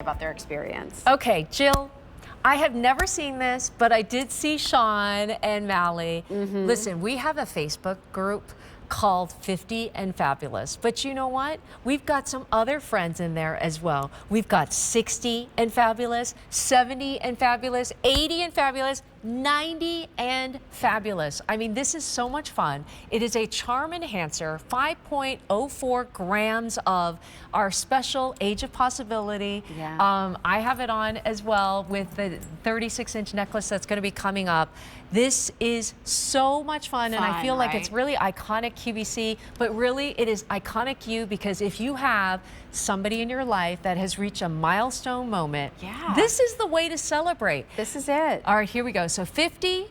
about their experience. Okay, Jill, I have never seen this, but I did see Sean and Mally. Listen, we have a Facebook group called 50 and Fabulous. But you know what? We've got some other friends in there as well. We've got 60 and Fabulous, 70 and Fabulous, 80 and Fabulous, 90 and Fabulous. I mean, this is so much fun. It is a charm enhancer, 5.04 grams of our special Age of Possibility. Yeah. I have it on as well with the 36-inch necklace that's going to be coming up. This is so much fun, and I feel like it's really iconic QVC, but really it is iconic you, because if you have somebody in your life that has reached a milestone moment, this is the way to celebrate. This is it. All right, here we go. So 50,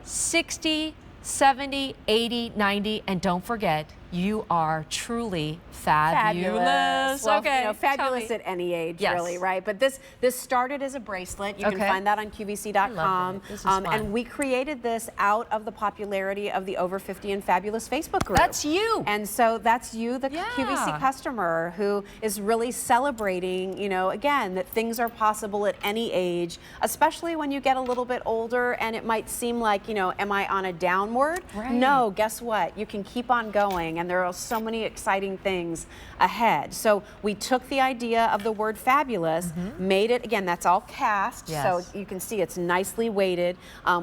60, 70, 80, 90, and don't forget, you are truly fabulous. Well, okay, you know, fabulous at any age, really, right? But this started as a bracelet. You can find that on QVC.com. And we created this out of the popularity of the Over 50 and Fabulous Facebook group. That's you. And so that's you, the QVC customer, who is really celebrating, you know, again, that things are possible at any age, especially when you get a little bit older and it might seem like, you know, am I on a downward? No, guess what? You can keep on going, and there are so many exciting things ahead. So we took the idea of the word fabulous, made it, again, that's all cast, so you can see it's nicely weighted.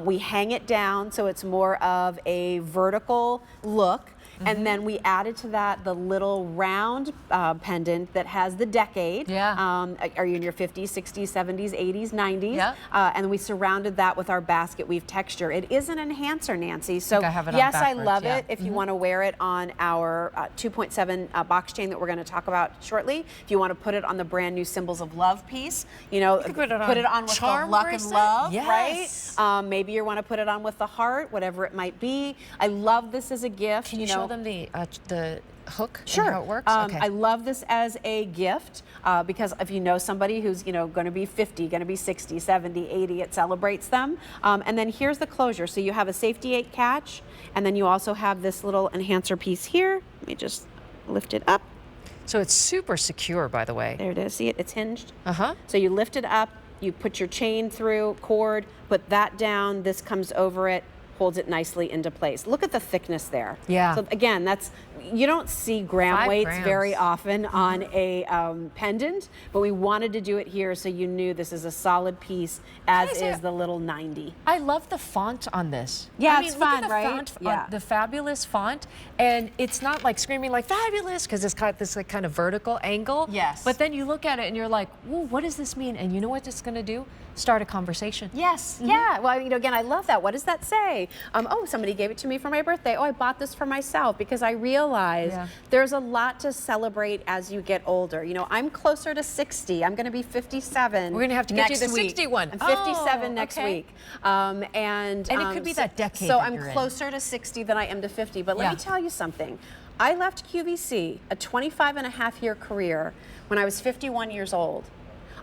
We hang it down so it's more of a vertical look. And then we added to that the little round pendant that has the decade. Are you in your 50s, 60s, 70s, 80s, 90s? And we surrounded that with our basket weave texture. It is an enhancer, Nancy. So yes, I love it if you want to wear it on our 2.7 box chain that we're going to talk about shortly. If you want to put it on the brand new Symbols of Love piece, you know, put it on with the luck and love, right? Maybe you want to put it on with the heart, whatever it might be. I love this as a gift. Can you show them the hook and how it works? I love this as a gift because if you know somebody who's, you know, going to be 50, going to be 60, 70, 80, it celebrates them. And then here's the closure. So you have a safety 8 catch, and then you also have this little enhancer piece here. Let me just lift it up. So it's super secure, by the way. There it is. See it? It's hinged. So you lift it up, you put your chain through, cord, put that down, this comes over it, holds it nicely into place. Look at the thickness there. So again, you don't see gram weights very often on a pendant, but we wanted to do it here so you knew this is a solid piece, as is the little 90. I love the font on this. Yeah, I mean, it's fun, right? Font, the Fabulous font, and it's not like screaming like fabulous because it's got this like kind of vertical angle. But then you look at it and you're like, "Ooh, what does this mean?" And you know what it's going to do? Start a conversation. Yeah. Well, you know, again, I love that. What does that say? Oh, somebody gave it to me for my birthday. Oh, I bought this for myself, because I realize there's a lot to celebrate as you get older. You know, I'm closer to 60. I'm going to be 57. We're going to have to get you the 60 one. I'm 57 next week. And it could be that decade. So I'm closer to 60 than I am to 50. But let me tell you something. I left QVC, a 25-and-a-half-year career, when I was 51 years old.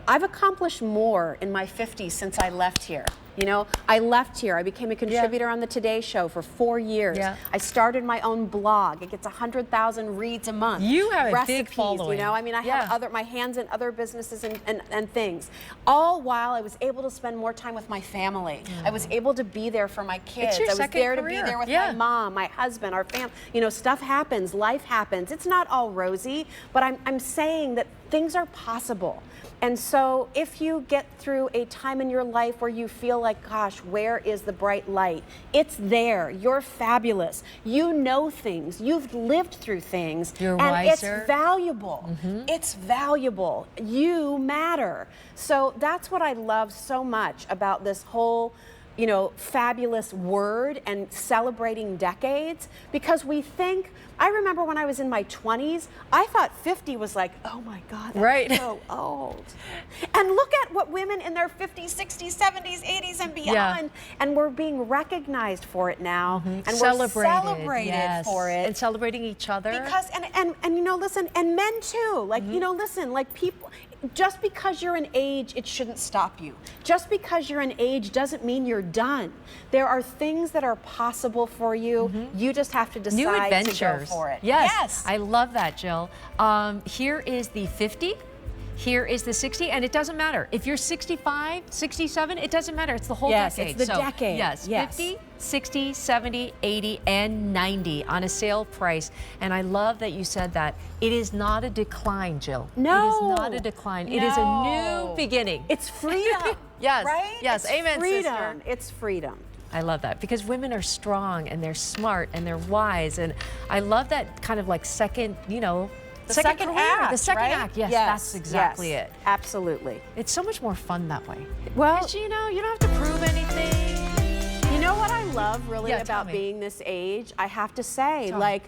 I've accomplished more in my 50s since I left here. You know, I left here. I became a contributor on the Today Show for 4 years. I started my own blog. It gets 100,000 reads a month. You have Recipes, a big following. You know, I mean, I have my hands in other businesses and things. All while I was able to spend more time with my family. I was able to be there for my kids. It's your I was there to be there with my mom, my husband, our family. You know, stuff happens, life happens. It's not all rosy, but I'm saying that things are possible. And so if you get through a time in your life where you feel like, gosh, where is the bright light? It's there. You're fabulous. You know things. You've lived through things. You're wiser. It's valuable. It's valuable. You matter. So that's what I love so much about this whole, you know, fabulous word and celebrating decades, because we think, I remember when I was in my 20s, I thought 50 was like, oh my God, that's so old. And look at what women in their 50s, 60s, 70s, 80s and beyond, and we're being recognized for it now, and we're celebrated for it. And celebrating each other. Because, and you know, listen, and men too, like, you know, listen, like people, just because you're an age, it shouldn't stop you. Just because you're an age doesn't mean you're done. There are things that are possible for you. You just have to decide New adventures. to go for it. Yes. I love that, Jill. Here is the 50. Here is the 60, and it doesn't matter. If you're 65, 67, it doesn't matter. It's the whole decade. It's the decade. Yes, 50, 60, 70, 80, and 90 on a sale price. And I love that you said that. It is not a decline, Jill. No. It is not a decline. It is a new beginning. It's freedom. Yes. Right? Yes. It's Amen, freedom. sister. It's freedom. I love that because women are strong and they're smart and they're wise. And I love that kind of like second, you know, The second career. act, The second right? act, yes, that's exactly it. Absolutely. It's so much more fun that way. Well, Because, you know, you don't have to prove anything. you know what I love really Yeah, tell about me. being this age? I have to say, Tell me. like,